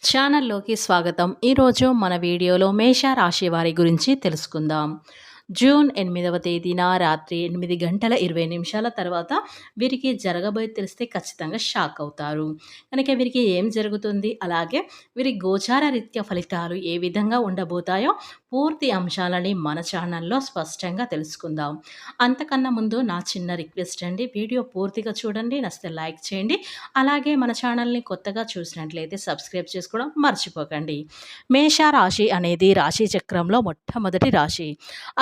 ఛానల్లోకి స్వాగతం. ఈరోజు మన వీడియోలో మేష రాశి వారి గురించి తెలుసుకుందాం. జూన్ 8వ తేదీన రాత్రి 8 గంటల 20 నిమిషాల తర్వాత వీరికి జరగబోయేది తెలిస్తే ఖచ్చితంగా షాక్ అవుతారు. కనుక వీరికి ఏం జరుగుతుంది, అలాగే వీరి గోచార రీత్యా ఫలితాలు ఏ విధంగా ఉండబోతాయో పూర్తి అంశాలని మన ఛానల్లో స్పష్టంగా తెలుసుకుందాం. అంతకన్నా ముందు నా చిన్న రిక్వెస్ట్ అండి, వీడియో పూర్తిగా చూడండి, నచ్చితే లైక్ చేయండి. అలాగే మన ఛానల్ని కొత్తగా చూసినట్లయితే సబ్స్క్రైబ్ చేసుకోవడం మర్చిపోకండి. మేష రాశి అనేది రాశి చక్రంలో మొట్టమొదటి రాశి.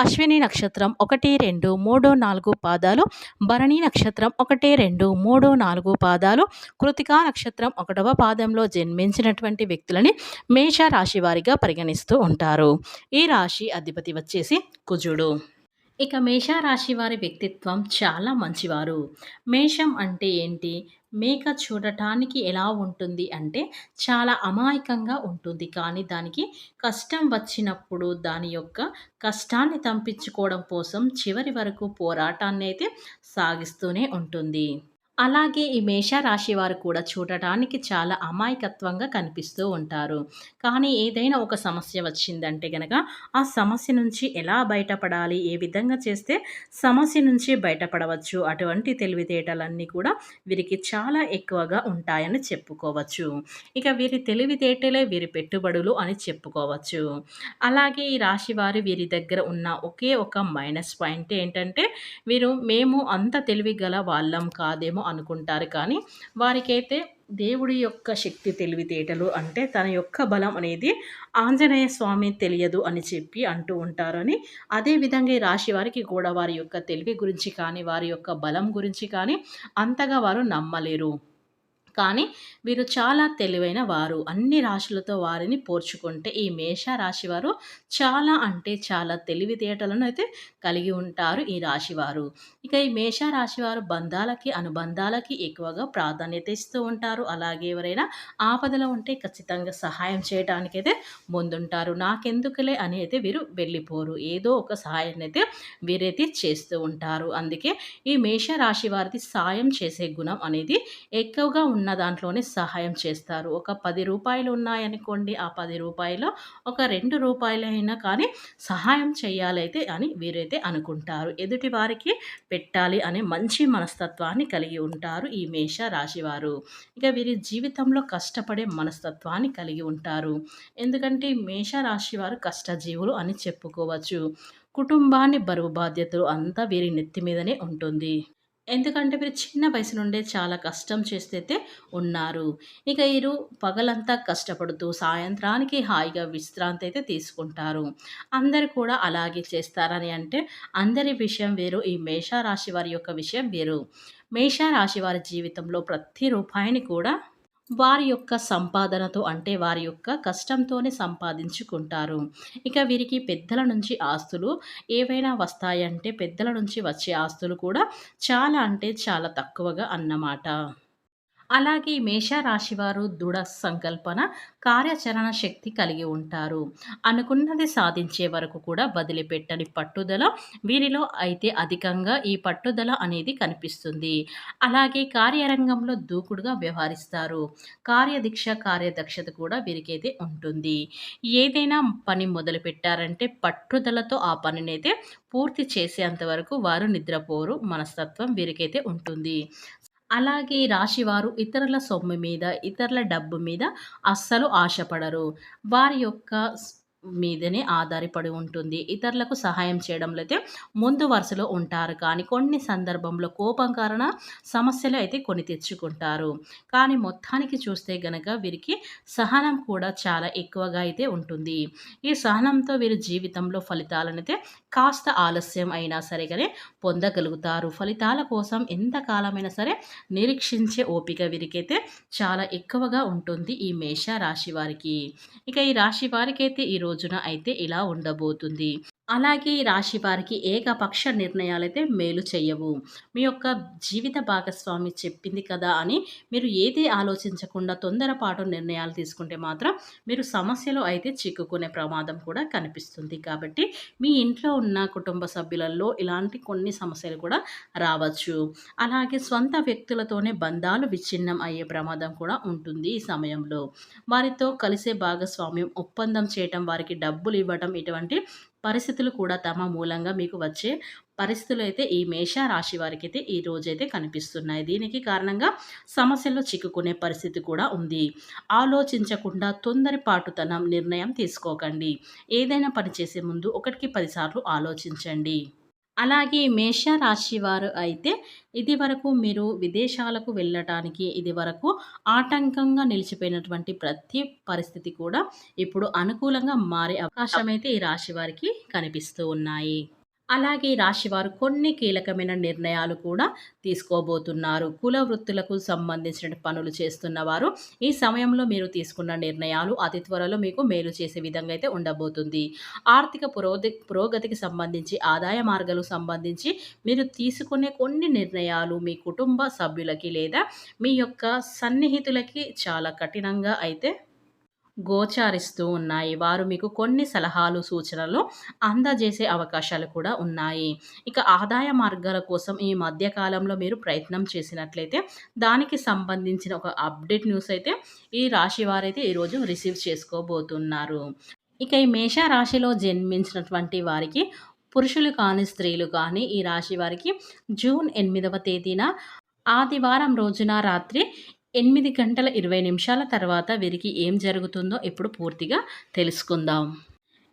అశ్విని నక్షత్రం 1, 2, 3, 4 పాదాలు, భరణి నక్షత్రం 1, 2, 3, 4 పాదాలు, కృతికా నక్షత్రం 1వ పాదంలో జన్మించినటువంటి వ్యక్తులని మేష రాశి వారిగా పరిగణిస్తూ ఉంటారు. ఈ రాశి అధిపతి వచ్చేసి కుజుడు. ఇక మేష రాశి వారి వ్యక్తిత్వం చాలా మంచివారు. మేషం అంటే ఏంటి? మేక చూడటానికి ఎలా ఉంటుంది అంటే చాలా అమాయకంగా ఉంటుంది. కానీ దానికి కష్టం వచ్చినప్పుడు దాని యొక్క కష్టాన్ని తంపించుకోవడం కోసం చివరి వరకు పోరాటాన్ని అయితే సాగిస్తూనే ఉంటుంది. అలాగే ఈ మేష రాశి వారు కూడా చూడటానికి చాలా అమాయకత్వంగా కనిపిస్తూ ఉంటారు. కానీ ఏదైనా ఒక సమస్య వచ్చిందంటే గనక ఆ సమస్య నుంచి ఎలా బయటపడాలి, ఏ విధంగా చేస్తే సమస్య నుంచి బయటపడవచ్చు, అటువంటి తెలివితేటలన్నీ కూడా వీరికి చాలా ఎక్కువగా ఉంటాయని చెప్పుకోవచ్చు. ఇక వీరి తెలివితేటలే వీరి పెట్టుబడులు అని చెప్పుకోవచ్చు. అలాగే ఈ రాశి వారు వీరి దగ్గర ఉన్న ఒకే ఒక మైనస్ పాయింట్ ఏంటంటే మేము అంత తెలివి గల వాళ్ళం కాదేమో అనుకుంటారు. కానీ వారికైతే దేవుడి యొక్క శక్తి తెలివితేటలు అంటే తన యొక్క బలం అనేది ఆంజనేయ స్వామి తెలియదు అని చెప్పి అంటూ ఉంటారని. అదేవిధంగా ఈ రాశి వారికి కూడా వారి యొక్క తెలివి గురించి కానీ వారి యొక్క బలం గురించి కానీ అంతగా వారు నమ్మలేరు. కానీ వీరు చాలా తెలివైన వారు. అన్ని రాశులతో వారిని పోల్చుకుంటే ఈ మేష రాశి వారు చాలా అంటే చాలా తెలివితేటలను అయితే కలిగి ఉంటారు ఈ రాశివారు. ఇక ఈ మేష రాశి వారు బంధాలకి, అనుబంధాలకి ఎక్కువగా ప్రాధాన్యత ఇస్తూ ఉంటారు. అలాగే ఎవరైనా ఆపదలో ఉంటే ఖచ్చితంగా సహాయం చేయడానికైతే ముందుంటారు. నాకెందుకులే అని అయితే వీరు వెళ్ళిపోరు. ఏదో ఒక సహాయాన్ని అయితే వీరైతే చేస్తూ ఉంటారు. అందుకే ఈ మేష రాశి వారిది సాయం చేసే గుణం అనేది ఎక్కువగా ఉన్న దాంట్లోనే సహాయం చేస్తారు. ఒక రూ. 10 ఉన్నాయనుకోండి, ఆ రూ. 10లో ఒక రూ. 2 అయినా కానీ సహాయం చేయాలైతే అని వీరైతే అనుకుంటారు. ఎదుటి వారికి పెట్టాలి అనే మంచి మనస్తత్వాన్ని కలిగి ఉంటారు ఈ మేష రాశివారు. ఇక వీరి జీవితంలో కష్టపడే మనస్తత్వాన్ని కలిగి ఉంటారు. ఎందుకంటే ఈ మేష రాశివారు కష్టజీవులు అని చెప్పుకోవచ్చు. కుటుంబాన్ని బరువు బాధ్యతలు అంతా వీరి నెత్తి మీదనే ఉంటుంది. ఎందుకంటే వీరు చిన్న వయసు నుండే చాలా కష్టం చేస్తైతే ఉన్నారు. ఇక వీరు పగలంతా కష్టపడుతూ సాయంత్రానికి హాయిగా విశ్రాంతి అయితే తీసుకుంటారు. అందరూ కూడా అలాగే చేస్తారని అంటే అందరి విషయం వేరు. ఈ మేష రాశి వారి యొక్క విషయం వేరు. మేష రాశి వారి జీవితంలో ప్రతి రూపాయిని కూడా వారి యొక్క సంపాదనతో అంటే వారి యొక్క కష్టంతోనే సంపాదించుకుంటారు. ఇక వీరికి పెద్దల నుంచి ఆస్తులు ఏవైనా వస్తాయంటే పెద్దల నుంచి వచ్చే ఆస్తులు కూడా చాలా అంటే చాలా తక్కువగా అన్నమాట. అలాగే మేష రాశివారు దృఢ సంకల్పన, కార్యాచరణ శక్తి కలిగి ఉంటారు. అనుకున్నది సాధించే వరకు కూడా వదిలిపెట్టని పట్టుదల వీరిలో అయితే అధికంగా ఈ పట్టుదల అనేది కనిపిస్తుంది. అలాగే కార్యరంగంలో దూకుడుగా వ్యవహరిస్తారు. కార్యదీక్ష, కార్యదక్షత కూడా వీరికైతే ఉంటుంది. ఏదైనా పని మొదలుపెట్టారంటే పట్టుదలతో ఆ పనినైతే పూర్తి చేసేంత వరకు వారు నిద్రపోరు మనస్తత్వం వీరికైతే ఉంటుంది. అలాగే ఈ రాశివారు ఇతరుల సొమ్ము మీద, ఇతరుల డబ్బు మీద అస్సలు ఆశపడరు. వారి యొక్క మీదనే ఆధారపడి ఉంటుంది. ఇతరులకు సహాయం చేయడంలో అయితే ముందు వరుసలో ఉంటారు. కానీ కొన్ని సందర్భంలో కోపం కారణ సమస్యలు అయితే కొని తెచ్చుకుంటారు. కానీ మొత్తానికి చూస్తే గనక వీరికి సహనం కూడా చాలా ఎక్కువగా అయితే ఉంటుంది. ఈ సహనంతో వీరి జీవితంలో ఫలితాలనైతే కాస్త ఆలస్యం అయినా సరే గాని పొందగలుగుతారు. ఫలితాల కోసం ఎంత కాలమైనా సరే నిరీక్షించే ఓపిక వీరికైతే చాలా ఎక్కువగా ఉంటుంది ఈ మేష రాశి వారికి. ఇక ఈ రాశి వారికైతే ఈ రోజున అయితే ఇలా ఉండబోతుంది. అలాగే ఈ రాశి వారికి ఏకపక్ష నిర్ణయాలైతే మేలు చెయ్యవు. మీ యొక్క జీవిత భాగస్వామి చెప్పింది కదా అని మీరు ఏది ఆలోచించకుండా తొందరపాటు నిర్ణయాలు తీసుకుంటే మాత్రం మీరు సమస్యలో అయితే చిక్కుకునే ప్రమాదం కూడా కనిపిస్తుంది. కాబట్టి మీ ఇంట్లో ఉన్న కుటుంబ సభ్యులలో ఇలాంటి కొన్ని సమస్యలు కూడా రావచ్చు. అలాగే స్వంత వ్యక్తులతోనే బంధాలు విచ్ఛిన్నం అయ్యే ప్రమాదం కూడా ఉంటుంది ఈ సమయంలో. వారితో కలిసే భాగస్వామ్యం, ఒప్పందం చేయటం, వారికి డబ్బులు ఇవ్వటం ఇటువంటి పరిస్థితులు కూడా తమ మూలంగా మీకు వచ్చే పరిస్థితులైతే ఈ మేష రాశి వారికైతే ఈ రోజైతే కనిపిస్తున్నాయి. దీనికి కారణంగా సమస్యల్లో చిక్కుకునే పరిస్థితి కూడా ఉంది. ఆలోచించకుండా తొందరపాటుతనం నిర్ణయం తీసుకోకండి. ఏదైనా పని చేసే ముందు 1కి 10 సార్లు ఆలోచించండి. అలాగే మేష రాశి వారు అయితే ఇదివరకు మీరు విదేశాలకు వెళ్ళటానికి ఇదివరకు ఆటంకంగా నిలిచిపోయినటువంటి ప్రతి పరిస్థితి కూడా ఇప్పుడు అనుకూలంగా మారే అవకాశం అయితే ఈ రాశి వారికి కనిపిస్తూ ఉన్నాయి. అలాగే ఈ రాశివారు కొన్ని కీలకమైన నిర్ణయాలు కూడా తీసుకోబోతున్నారు. కుల వృత్తులకు సంబంధించిన పనులు చేస్తున్నవారు ఈ సమయంలో మీరు తీసుకున్న నిర్ణయాలు అతి త్వరలో మీకు మేలు చేసే విధంగా అయితే ఉండబోతుంది. ఆర్థిక పురోగతికి సంబంధించి, ఆదాయ మార్గాలకు సంబంధించి మీరు తీసుకునే కొన్ని నిర్ణయాలు మీ కుటుంబ సభ్యులకి లేదా మీ యొక్క సన్నిహితులకి చాలా కఠినంగా అయితే గోచారిస్తూ ఉన్నాయి. వారు మీకు కొన్ని సలహాలు, సూచనలు అందజేసే అవకాశాలు కూడా ఉన్నాయి. ఇక ఆదాయ మార్గాల కోసం ఈ మధ్య కాలంలో మీరు ప్రయత్నం చేసినట్లయితే దానికి సంబంధించిన ఒక అప్డేట్ న్యూస్ అయితే ఈ రాశి వారైతే ఈరోజు రిసీవ్ చేసుకోబోతున్నారు. ఇక ఈ మేష రాశిలో జన్మించినటువంటి వారికి పురుషులు కానీ, స్త్రీలు కానీ ఈ రాశి వారికి జూన్ 8వ తేదీన ఆదివారం రోజున రాత్రి 8 గంటల 20 నిమిషాల తర్వాత వీరికి ఏం జరుగుతుందో ఇప్పుడు పూర్తిగా తెలుసుకుందాం.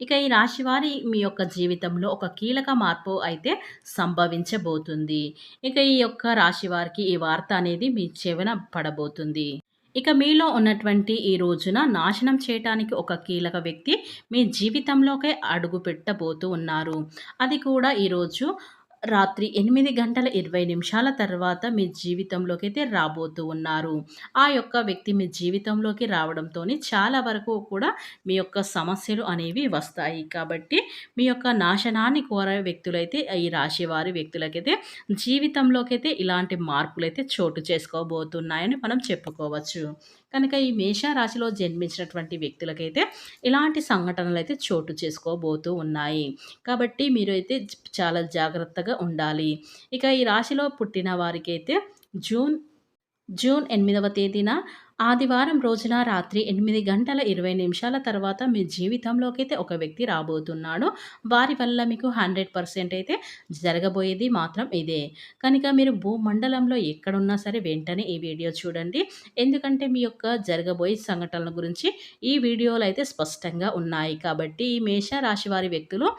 ఇక ఈ రాశివారి మీ యొక్క జీవితంలో ఒక కీలక మార్పు అయితే సంభవించబోతుంది. ఇక ఈ యొక్క రాశివారికి ఈ వార్త అనేది మీ చెవిన పడబోతుంది. ఇక మీలో ఉన్నటువంటి ఈ రోజున నాశనం చేయటానికి ఒక కీలక వ్యక్తి మీ జీవితంలోకే అడుగు పెట్టబోతూ ఉన్నారు. అది కూడా ఈరోజు రాత్రి 8 గంటల 20 నిమిషాల తర్వాత మీ జీవితంలోకైతే రాబోతూ ఉన్నారు. ఆ యొక్క వ్యక్తి మీ జీవితంలోకి రావడంతోని చాలా వరకు కూడా మీ యొక్క సమస్యలు అనేవి వస్తాయి. కాబట్టి మీ యొక్క నాశనాన్ని కోరే వ్యక్తులైతే ఈ రాశి వారి వ్యక్తులకైతే జీవితంలోకైతే ఇలాంటి మార్పులైతే చోటు చేసుకోబోతున్నాయని మనం చెప్పుకోవచ్చు. కనుక ఈ మేష రాశిలో జన్మించినటువంటి వ్యక్తులకైతే ఇలాంటి సంఘటనలైతే చోటు చేసుకోబోతూ ఉన్నాయి. కాబట్టి మీరైతే చాలా జాగ్రత్తగా ఉండాలి. ఇక ఈ రాశిలో పుట్టిన వారికైతే జూన్ జూన్ 8వ తేదీన ఆదివారం రోజున రాత్రి 8 గంటల 20 నిమిషాల తర్వాత మీ జీవితంలోకైతే ఒక వ్యక్తి రాబోతున్నాడు. వారి వల్ల మీకు 100% అయితే జరగబోయేది మాత్రం ఇదే. కనుక మీరు భూమండలంలో ఎక్కడున్నా సరే వెంటనే ఈ వీడియో చూడండి. ఎందుకంటే మీ యొక్క జరగబోయే సంఘటనల గురించి ఈ వీడియోలో అయితే స్పష్టంగా ఉన్నాయి. కాబట్టి ఈ మేష రాశి వారి వ్యక్తులు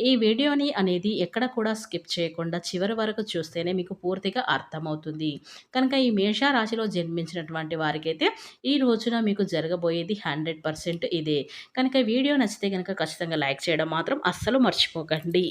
ఈ వీడియోని అనేది ఎక్కడ కూడా స్కిప్ చేయకుండా చివరి వరకు చూస్తేనే మీకు పూర్తిగా అర్థమవుతుంది. కనుక ఈ మేష రాశిలో జన్మించినటువంటి వారికైతే ఈ రోజున మీకు జరగబోయేది 100% ఇదే. కనుక వీడియో నచ్చితే గనుక ఖచ్చితంగా లైక్ చేయడం మాత్రం అస్సలు మర్చిపోకండి.